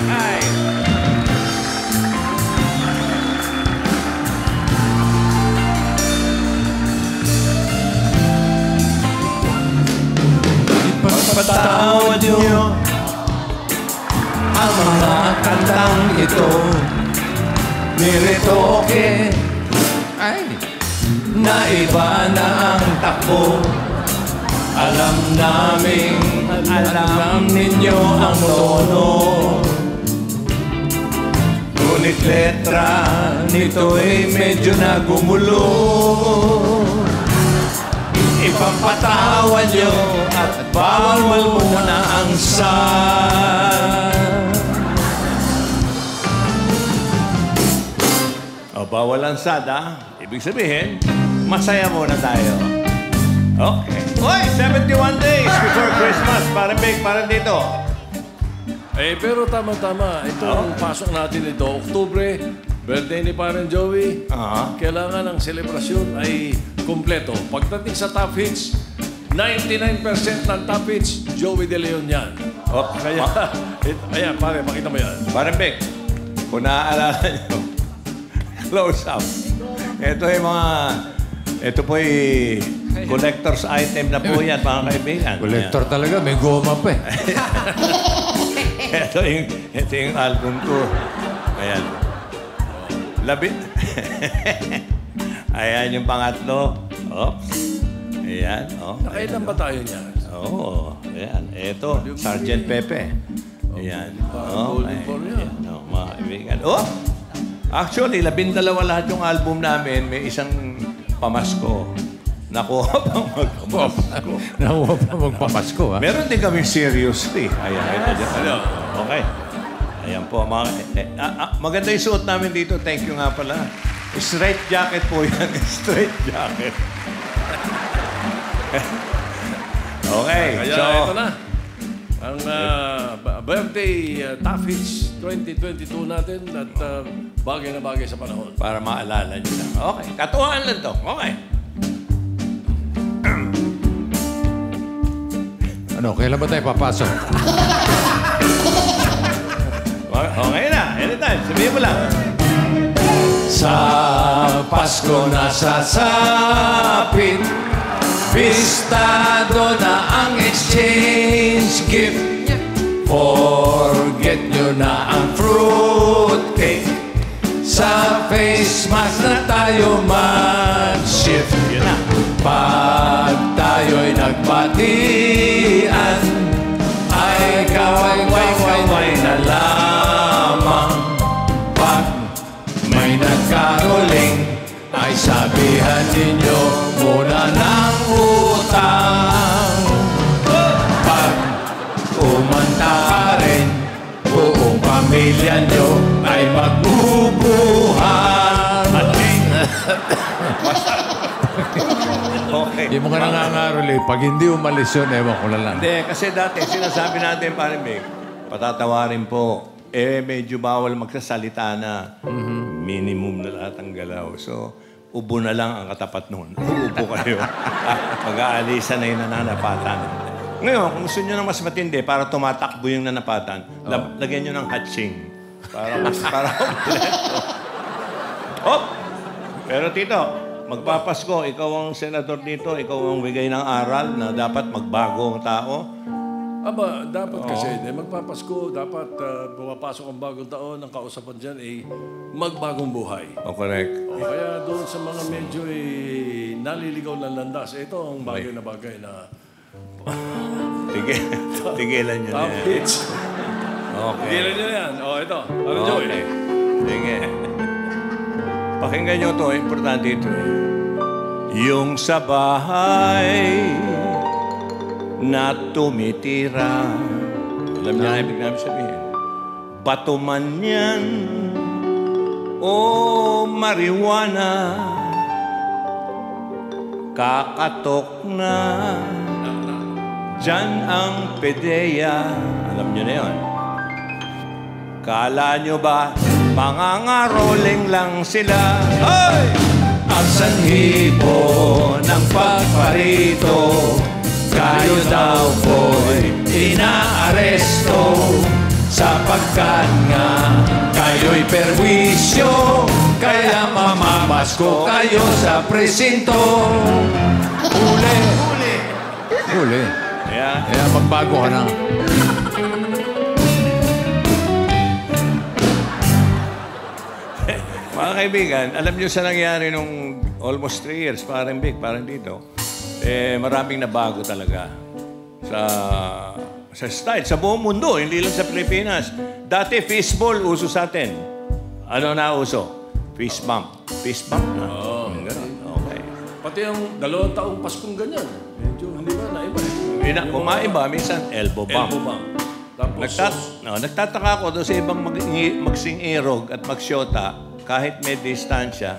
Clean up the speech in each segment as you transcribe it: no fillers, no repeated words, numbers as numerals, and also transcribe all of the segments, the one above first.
Ay. Ipagpatawad niyo ang mga kantang ito. Niretoke Ay. na iba na ang takbo. Alam ninyo ang tono. Ngunit letra nito'y medyo nagumulo. Ipagpatawad nyo at bawal muna ang sad. Bawal ang sad, ha? Ibig sabihin, masaya muna tayo. Okay. Hoy, 71 days before Christmas. Parang big, parang dito. Pero tama-tama. Itong pasok natin ito, Oktubre, birthday ni Parang Joey. Kailangan ang selebrasyon ay kumpleto. Pagdating sa top hits, 99% ng top hits, Joey De Leon yan. Kaya, ayan, pare, makita mo yan. Parang big, kung naaalala nyo, close up. Ito po ay collector's item na po yan, mga kaibigan. Collector talaga, may goma pa eh. ito yung album ko. Ayan. Ayan yung pangatlo. Oops. Ayan. Nakailan ba tayo niya? Ayan. Ito, Sgt. Pepe. Ayan. Ayan. Mga kaibigan. Actually, 12 lahat yung album namin. May isang pamasko. Nakuha pang magpamasko. Nakuha pang magpamasko, ha? Meron din kami seriously. Ayan, ito. Okay. Ayan po. Maganda yung suot namin dito. Thank you nga pala. Straight jacket po yan. Straight jacket. Okay. Kaya ito na. Ang birthday top hits 2022 natin at bagay na bagay sa panahon. Para maalala nyo lang. Okay. Katuwaan lang to. Okay. Ano, kailan ba tayo papasok? Okay na. Anytime. Sabihin mo lang. Sa Pasko na sasapit, bistado na ang exchange gift. Forget nyo na ang fruitcake. Sa face mask na tayo mag-shift. Yun na. Pag tayo'y nagbatian, ay kaway-kaway na lamang. Pag may nagkaroling, ay sabihan ninyo muna ng utang. Pag umanta ka rin, buong pamilya nyo ay magbubuhan. Okay. Hindi mo ka nangangarol eh. Pag hindi umalis yun, ewan ko na lang. Hindi, kasi dati sinasabi natin, parang Big, patatawarin po. Medyo bawal magsasalita na. Minimum na lahat ang galaw. So, ubo na lang ang katapat nun. Uupo kayo. Pag-aalisan na yung nananapatan. Ngayon, kung gusto nyo ng mas matindi, para tumatakbo yung nanapatan, lagyan nyo ng hatching. Para kompleto. Pero Tito, magpapasko, ikaw ang senador dito, ikaw ang bigay ng aral na dapat magbago ang tao. Dapat kasi, magpapasko, dapat pumapasok ang bagong taon, ang kausapan dyan ay magbagong buhay. Correct. Kaya doon sa mga medyo naliligaw ng landas, ito ang bagay na Tigilan nyo na yan. Okay. Tigilan nyo yan. Ito. Ano, Joey? Sige. Pakinggan nyo ito. Importante ito. Yung sa bahay na tumitira. Alam niya ang ibig namin sabihin. Bato man yan o marijuana, kakatok na diyan ang pedeya. Alam niyo na yun. Kala nyo ba mangangaroling lang sila? Hoy! Ang sanhi po ng pagparito, kayo daw po'y inaaresto. sapagkat nga kayo'y perwisyo, kaya mamapasko kayo sa presinto. Huli. Huli. Yeah. Kaya magbago ka na. Mga kaibigan, alam niyo sa nangyari nung almost 3 years, parang dito, maraming nabago talaga sa style, sa buong mundo, hindi lang sa Pilipinas. Dati, fishball, uso sa atin. Ano na uso? Fist bump. Fist bump na. Ganun. Okay. Pati ang 2 taong Paskong ganyan. Medyo, hindi ba, naiba. Kumaiba, minsan elbow bump. Elbow bump. Tapos, Nagtataka ako doon sa ibang magsing-irog at magsyota, kahit may distansya,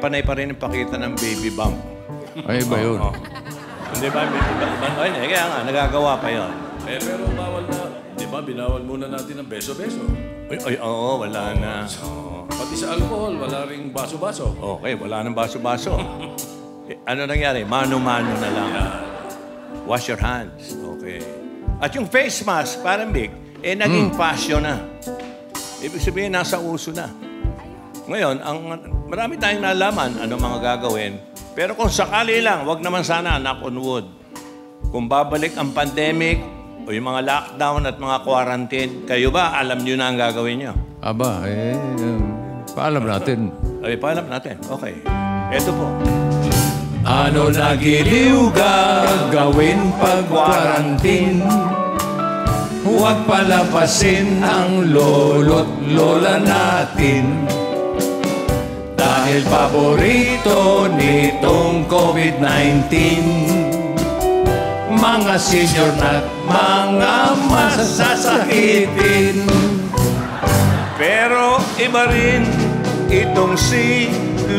panay pa rin ang pakita ng baby bump. Ay, iba yun. Hindi ba? Kaya nga, nagagawa pa yun. pero bawal na. Di ba, binawal muna natin ang beso-beso. Oo, wala na. Pati sa alcohol, wala ring baso-baso. Okay, wala nang baso-baso. Ano nangyari? Mano-mano na lang. Wash your hands. Okay. At yung face mask, parang big, naging fashion na. Ibig sabihin, nasa uso na. Ngayon, marami tayong nalaman ano mga gagawin. Pero kung sakali lang, wag naman sana, knock on wood. Kung babalik ang pandemic o yung mga lockdown at mga quarantine, kayo ba, alam nyo na ang gagawin nyo? Aba, paalam natin. Ay, paalam natin. Okay. Ito po. Ano nagiliw gagawin pag quarantine? Huwag palapasin ang lolo't lola natin. Dahil paborito nitong COVID-19, mga senior na't mga masasakitin. Pero iba rin itong si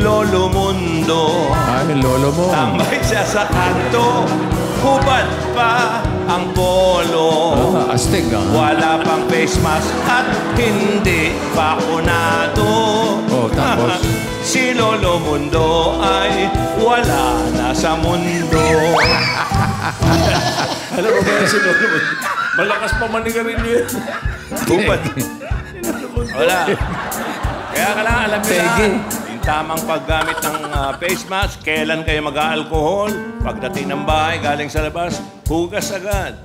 Lolo Mundo. Ay, lolo mo. Tambay siya sa kanto, hubad pa ang polo. Astig ah. Wala pang face mask at hindi bakunado. Oh, tapos? Si Lolo Mundo ay wala na sa mundo. Alam mo ba si Lolo Mundo? Malakas pa manigarin niyo yun. Hubad. Wala. Kaya kailangan alam nyo Peggy. na, yung tamang paggamit ng face mask, kailan kayo mag-alcohol, pagdating ng bahay, galing sa labas, hugas agad.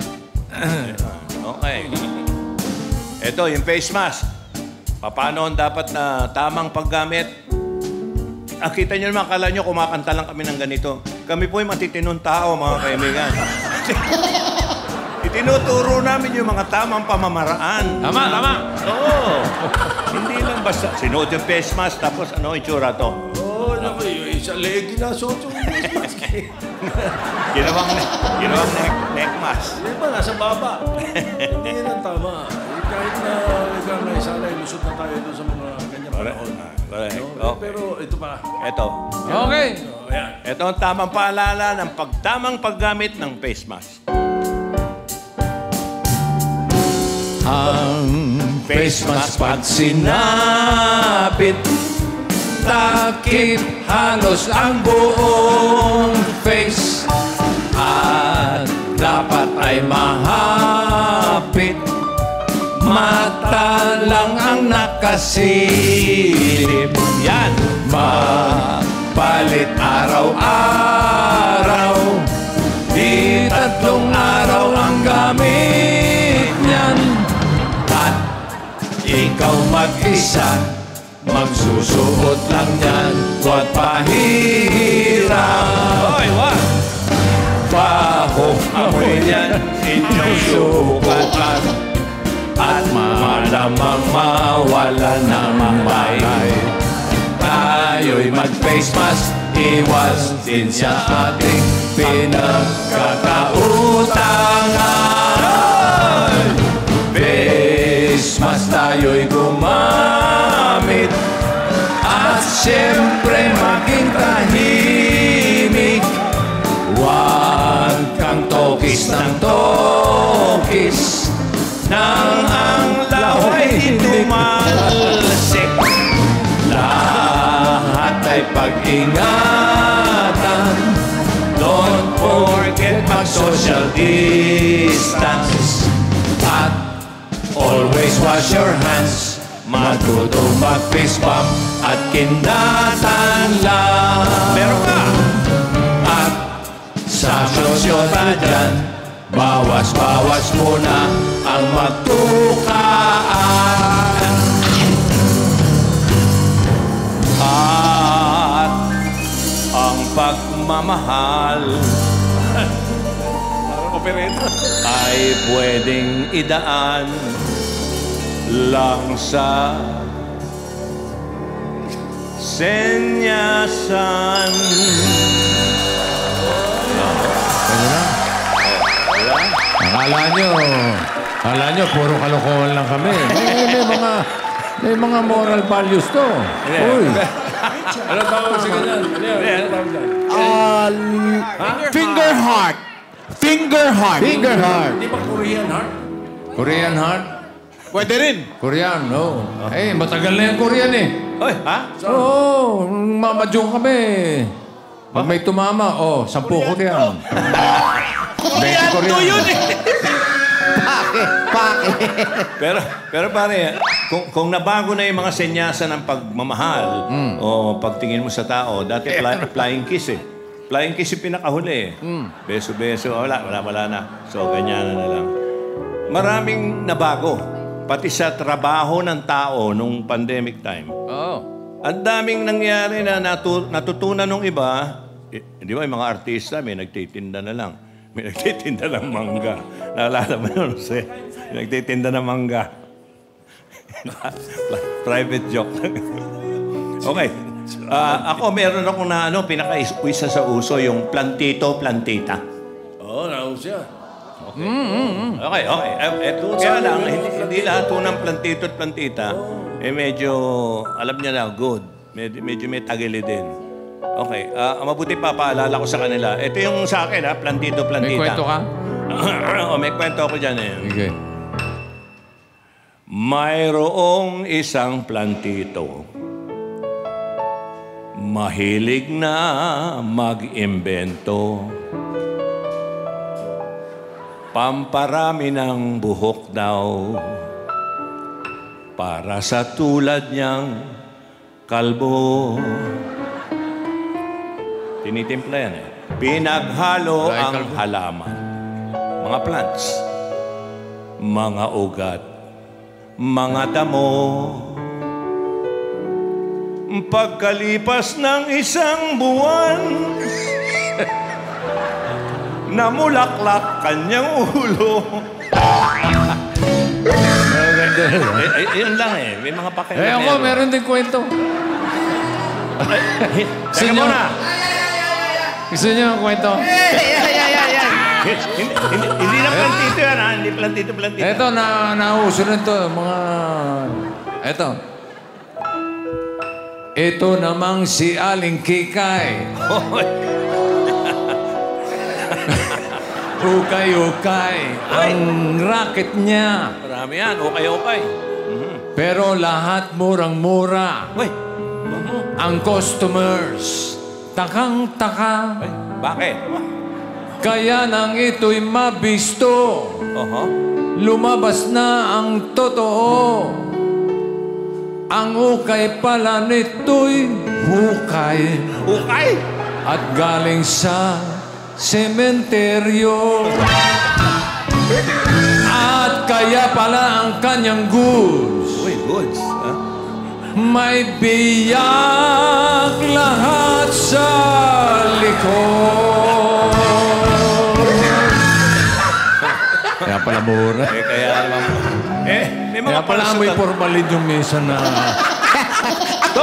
Okay. Ito, yung face mask. Paano dapat na tamang paggamit? Kita nyo naman, akala nyo, kumakanta lang kami ng ganito. Kami po yung matitinong tao, mga kaibigan. Itinuturo namin yung mga tamang pamamaraan. Tama, tama. Oo. Hindi lang basta sinuot yung face mask, tapos ano itsura to? Oo, naku, yung isa legi na suot yung face mask. Ginawang neck mask. Hindi ba, nasa baba. Hindi yan ang tama. Kahit na sana ilusot na tayo doon sa mga ganyan panahon. Correct. No? Okay. Pero ito pa. Ito. Okay. Ayan. Ito ang tamang paalala ng tamang paggamit ng face mask. Ang face mask pag sinapit, takip halos ang buong face. At dapat ay mahapit, mata lang ang nakasilip. Yan. Mapalit araw-araw, di 3 araw ang gamit niyan. At ikaw mag-isa, magsusuot lang yan, huwag pahirap. Hoy, wag! Baho amoy yan, inyong subukan, at malamang mawala ng malay. Tayo'y mag-face mask, iwas din sa ating pinagkakautangan. Face mask tayo'y gumamit, at siyempre maging tahimik. Huwag kang tokis ng tokis, nang ang laway tumalsik. Lahat ay pag-ingatan, don't forget mag-social distance, at always Always wash your hands. Matutong mag-face bump at kinatan lang. Meron ka. At sa sosyedad dyan, bawas-bawas muna ang magtukaan. At ang pagmamahal Parang opereta. ay pwedeng idaan lang sa senyasan. Akala nyo, puro kalokohan lang kami. May mga moral values to. Uy. Ano tawag sa ganyan? Ano tawag dyan? Finger heart. Finger heart. Finger heart. Di ba Korean heart? Korean heart? Pwede rin. Korean, no. Eh, matagal na yung Korean eh. Oy, ha? Oo, mamadyong kami. Pag may tumama, 10 Korean. 20 Korean. yun eh. Pake. Pero pare, kung nabago na yung mga senyasan ng pagmamahal o pagtingin mo sa tao, dati flying kiss eh. Flying kiss yung pinakahuli eh. Beso-beso, wala na. So, ganyan na lang. Maraming nabago. Pati sa trabaho ng tao nung pandemic time. Oo. Ang daming nangyari na natutunan ng iba. Di ba, yung mga artista, may nagtitinda na lang. May nagtitinda ng mangga. Naalala mo yun, Jose? May nagtitinda ng mangga. Private joke. Okay. Ako, meron ako na pinaka-isa sa uso, yung plantito-plantita. Oo, naon siya. Okay. Kaya lang, hindi lahat po ng plantito at plantita, medyo, alam niya na, good. Medyo may tagili din. Okay, mabuti pa paalala ko sa kanila. Ito yung sa akin, plantito, plantita. May kwento ka? May kwento ako dyan eh. Okay. Mayroong isang plantito. Mahilig na mag-imbento. Pamparami ng buhok daw. Para sa tulad niyang kalbo. Tinitimpla yan eh. Pinaghalo ang halaman. Mga plants. Mga ugat. Mga damo. Pagkalipas ng isang buwan, namulaklak kanyang ulo. Yun lang eh. May mga pakailan. Ako, meron din kwento. Teka muna. Gusto niyo ang kwento? Hindi na plantito yan, ha? Hindi plantito. Ito, nauso na ito. Ito namang si Aling Kikay. Ukay-ukay ang racket niya. Marami yan. Okay. Pero lahat murang-mura. Uy, Ang customers, takang-taka. bakit? Kaya nang ito'y mabisto, lumabas na ang totoo. Ang ukay pala nito'y hukay. Ukay? At galing sa sementeryo. At kaya pala ang kanyang goods. Uy, goods. Ha? May biyak lahat sa likod. Kaya pala mura. Kaya naman. May mga Kaya pala amoy formalin yung mesa na...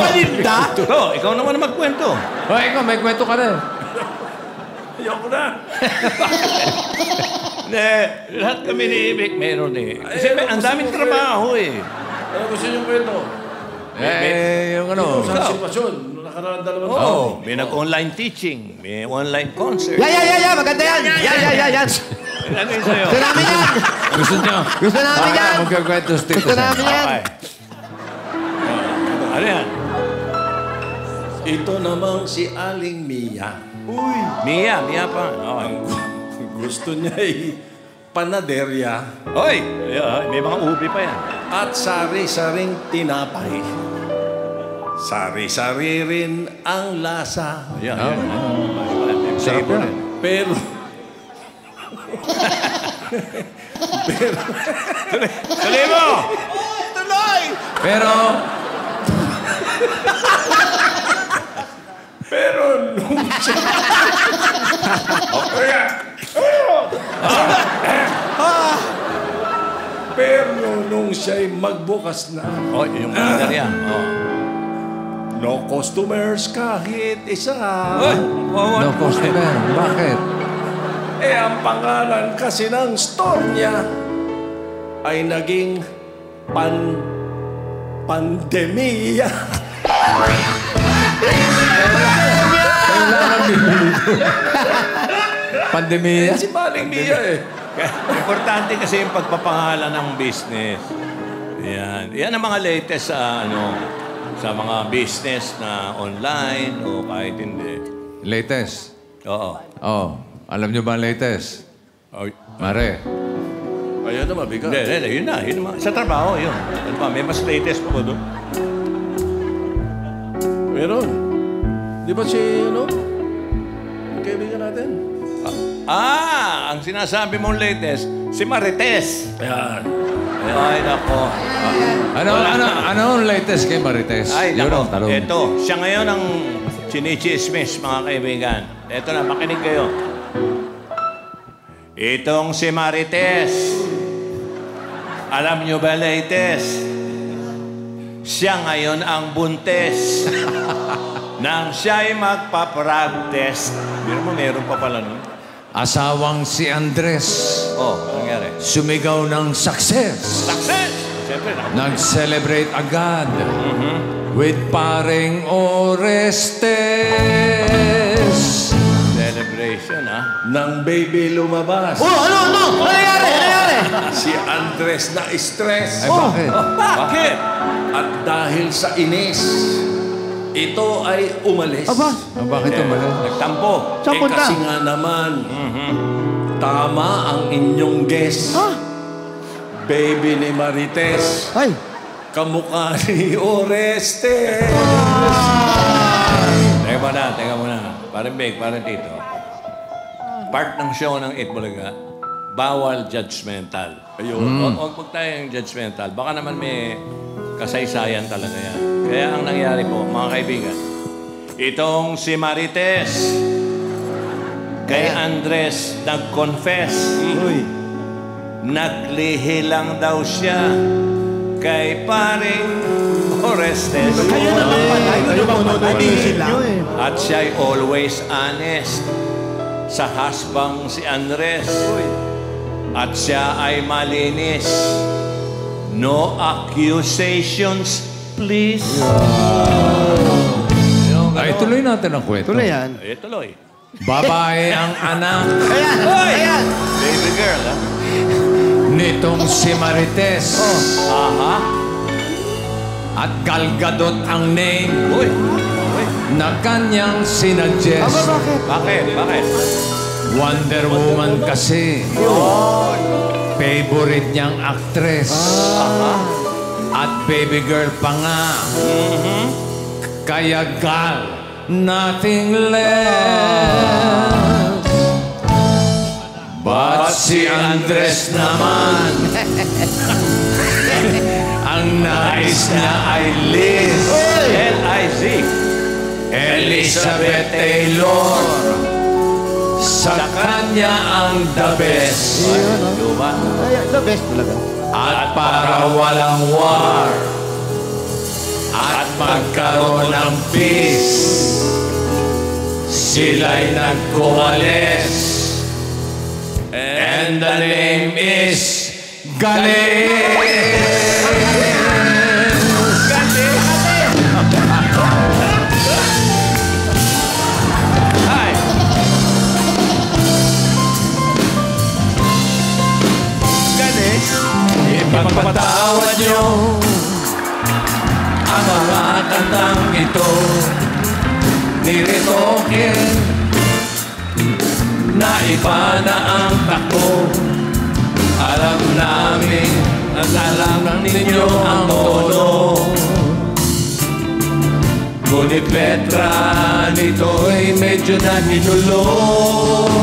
Linda? Ikaw naman na magkwento. Ikaw, may kwento ka rin. Ayoko na. Lahat kami ni Ibig meron eh. Kasi ang daming trabaho eh. Ano gusto niyong kwento? Yung ano... Sa sitwasyon, nakaraan 2 taon. Oo. May nag-online teaching. May online concert. Yeah. Maganda yan. Yan. Ano yung sa'yo? Gusto namin yan. Gusto niyo? Gusto namin yan. Magkakwento sa Gusto namin yan. Okay. Ano yan? Ito namang si Aling Mia. Mia pa. Okay. Gusto niya ay panaderya. Hoy! May mga ubi pa yan. at sari-saring tinapay. Sari-sari rin ang lasa. Yan. Sarap yan. Pero... Tuloy mo! Pero, Pero nung siya... Pero nung siya'y magbukas na, Oh, yung manager yan. Oh. no customers kahit isa. no customer. Bakit? Eh, ang pangalan kasi ng store niya ay naging pandemia. Kailangan dito. Pandemya? Si Maling Mia eh. Importante kasi yung pagpapangalan ng business. Yan. Yan ang mga latest sa sa mga business na online o kahit hindi. Latest. Oo. Oh, alam nyo ba ang latest? Ay. Mare. Ayan na mabigat. Hindi, yun na. Sa trabaho, yun. Ano pa, may mas latest pa ba doon? Meron. Di ba si, ang kaibigan natin? Ang sinasabi mong latest, si Marites. Ayan. Ay, nako. Ano ang latest kay Marites? Ay, Yun nako. ang tanong. Ito, siya ngayon ang chinichismis, mga kaibigan. Ito na, makinig kayo. Itong si Marites. Alam nyo ba, latest? Siya ngayon ang buntes. Nang siya'y magpa-practice. Pero mo, meron pa pala nun. Asawang si Andres. Oh, nangyari. Sumigaw ng success. Success! Siyempre na. Nag-celebrate agad with paring Orestes. Celebration, ha? Nang baby lumabas. Ano nangyari? Si Andres na stress. Ay, bakit? Bakit? At dahil sa inis, ito ay umalis. Bakit umalis? Nagtampo. Saan punta? Kasi nga naman, tama ang inyong guess. Baby ni Marites, Ay. kamukha ni Orestes. Teka muna. Parang Big, parang Tito. Part ng show ng 8 Bulaga, bawal judgmental. Ayun. Huwag tayong judgmental. Baka naman may kasaysayan talaga yan. Kaya ang nangyari po, mga kaibigan, itong si Marites, kay Andres nag-confess. Naglihi lang daw siya kay paring Orestes. Kayo naman pala. At siya'y always honest sa husband si Andres. At siya ay malinis. No accusations, please. Ay, tuloy natin ang kwento. Tuloy yan. Tuloy. Babae ang anak Ayan. Baby girl, ha? nitong si Marites. Aha. At Gal Gadot ang name Uy. na kanyang sinuggest. Bakit? Wonder Woman kasi. Favorite niyang actress. At baby girl pa nga. Kaya Gal, nothing less. But si Andres naman, ang nais niya ay Liz. L.I.Z. Elizabeth Taylor. Sa kanya ang the best. Diba? Ay, the best talaga. At para walang war at magkaroon ng peace, sila'y nagkuwalis. And the name is Galis. Hi. Ganes. Ipagpatawad niyo ang mga kantang ito. Niritokin na iba na ang takbo. Alam namin at alam ng ninyo ang tono. Ngunit letra nito'y medyo naghinulong.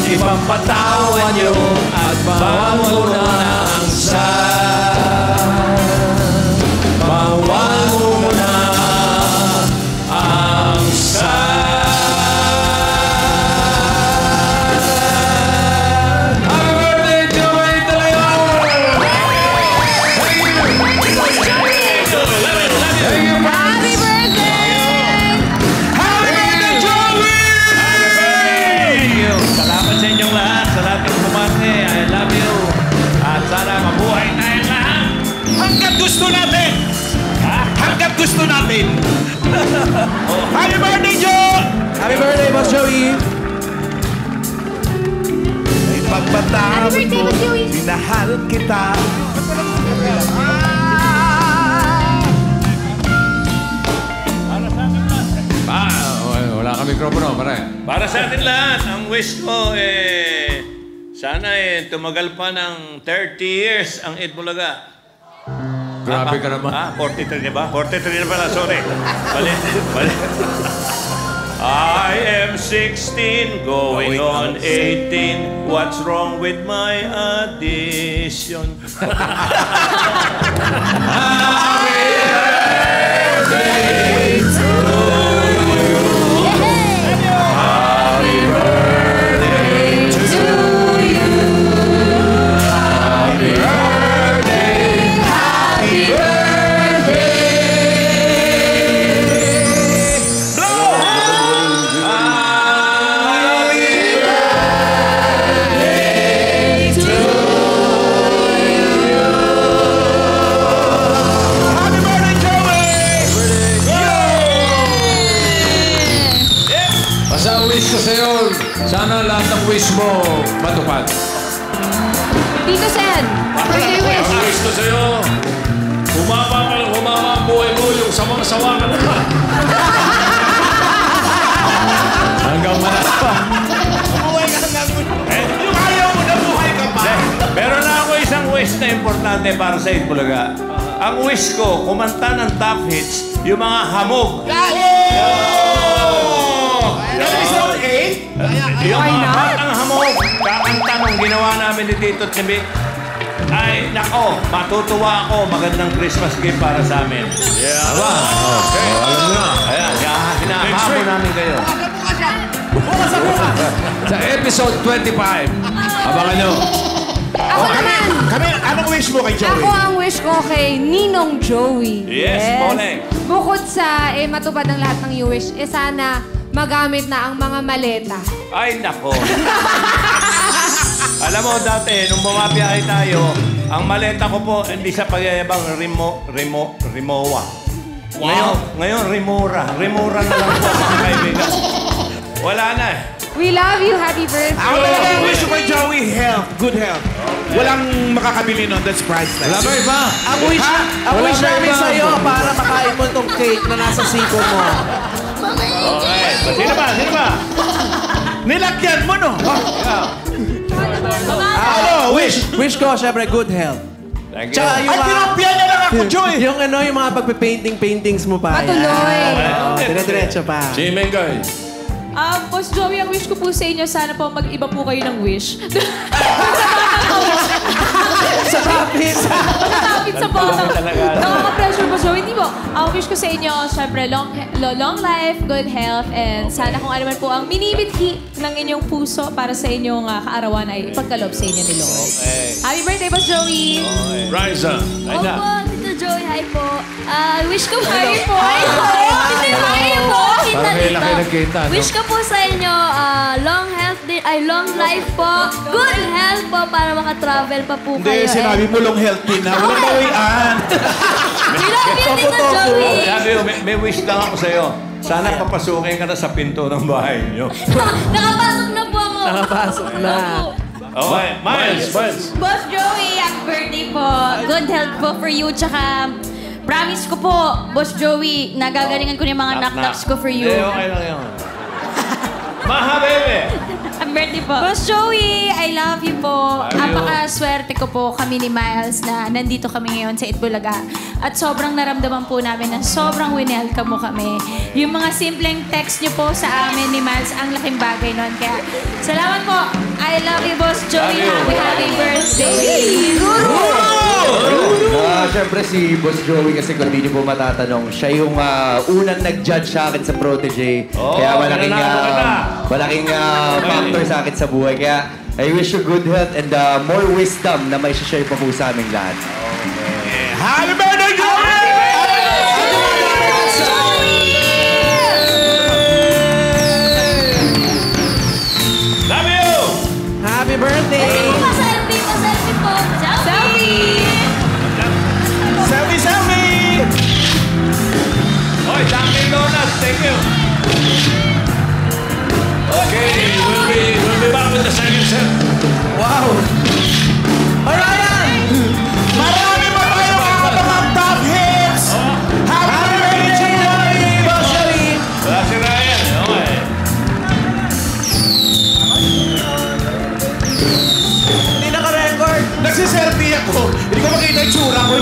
Ipampatawan nyo at bawal mo na ang bawal mo na ang Happy birthday, Joey De Leon! Happy birthday! Happy birthday, Joey! Thank you. Salamat sa inyong lahat, sa lahat ng bumati. I love you. At sana mabuhay tayong lahat. Hanggat gusto natin! Hanggat gusto natin! Happy birthday, Joe! Happy birthday, Boss Joey! Ipagpatawad Happy birthday, mo, Boss Joey. minahal kita. Wala ka mikropono, pare. Para sa atin lahat, ang wish ko sana tumagal pa ng 30 years ang Eid Bulaga. Grabe ka naman. 43 na ba? 43 na pala, sorry. Bali. I am 16, going on 18. What's wrong with my addition? Basta wish ko sa'yo, sana lahat ng wish mo matupad. Tito Sen, birthday wish. Ang wish ko sa'yo, humaba ang buhay mo, yung sawang-sawa ka na. Hanggang manas pa. Yung ayaw mo na buhay ka pa. Meron na ako isang wish na importante para sa Eid Bulaga. Ang wish ko, kumanta ng top hits, yung mga hamog. Episode 8? Yung mga batang hamog, kakanta nung ginawa namin ni Tito Tibi. Ay, nako, matutuwa ako. Magandang Christmas gift para sa amin. Aba, alam mo na. Ayan, hinahamon namin kayo. Sa episode 25, abangan nyo. Ako naman. Kami, anong wish mo kay Joey? Ako ang wish ko kay Ninong Joey. Yes, Poleng. Bukod sa matupad ang lahat ng wish, sana magamit na ang mga maleta. Ay, nako. Alam mo, dati, nung bumabiyahe tayo, ang maleta ko po, hindi sa pagyayabang Rimowa. Ngayon, Rimura. Rimura na lang po, mga kaibigan. Wala na eh. We love you. Happy birthday. Ako talaga ang wish ko kay Joey, health. Good health. Walang makakabili nun. That's priceless. Wala ba iba? Ang wish, ang Wala wish ba namin iba? sa'yo para makain mo itong cake na nasa siko mo. Okay. Sino ba? Nilagyan mo, no? Ano, wish ko, syempre, good health. Thank you. Tsaka yung Ay, pinapyan niya lang ako, Joey! yung mga pagpipaintings mo pa. Patuloy. Dire-diretso pa. Si Mengay. Boss Joey, ang wish ko po sa inyo, sana po mag-iba po kayo ng wish. Sa topic. Matapit sa bottom. Nakaka-pressure po, Joey. Hindi po. Ang wish ko sa inyo, syempre, long life, good health, and sana kung ano man po ang minimithi ng inyong puso para sa inyong kaarawan ay ipagkaloob sa inyo ni Lord. Happy birthday, Boss Joey! Riza. Opo, Tito Joey, hi po. Wish ko Hi po! Hi po! Hi po! Parang kailan kayo nagkita, no? Wish ko po sa inyo, long life po, good health po para makatravel pa po Hindi, kayo. sinabi mo long healthy na. Walang bawian. We love you, Tito Joey! Sabi ko, may wish lang ako sa'yo. Sana papasukin ka na sa pinto ng bahay niyo. Nakapasok na po ako. Nakapasok na. Okay, Miles. Boss Joey, happy birthday po. Good health po for you. Tsaka, promise ko po, Boss Joey, nagagalingan ko yung mga knock-knocks ko for you. Hindi, okay lang yun. Maha, bebe. Happy birthday po. Boss Joey, I love you po. Napaka-swerte ko po kami ni Miles na nandito kami ngayon sa Itbulaga. At sobrang naramdaman po namin na sobrang winelcome mo kami. Yung mga simpleng text niyo po sa amin ni Miles, ang laking bagay nun. Kaya salamat po. I love you, Boss Joey. Happy birthday. Siyempre si Boss Joey kasi kung hindi niyo po matatanong, siya yung unang nag-judge sa akin sa Protege. Kaya malaking factor sa akin sa buhay. Kaya I wish you good health and more wisdom na may share pa po sa aming lahat. Happy birthday, Joey! Love you! Happy birthday! Pa-selfie po. Selfie! Selfie, selfie! Hoy, Dunkin' Donuts, thank you. Okay, we'll be back with the second set. Wow! Alright! Marami pa tayo mga top hits! Happy birthday, Joey! Boss Joey! Wala si Ryan. Okay. Hindi naka-record! Nagsiselfie ako. Hindi ko makita yung tsura ko.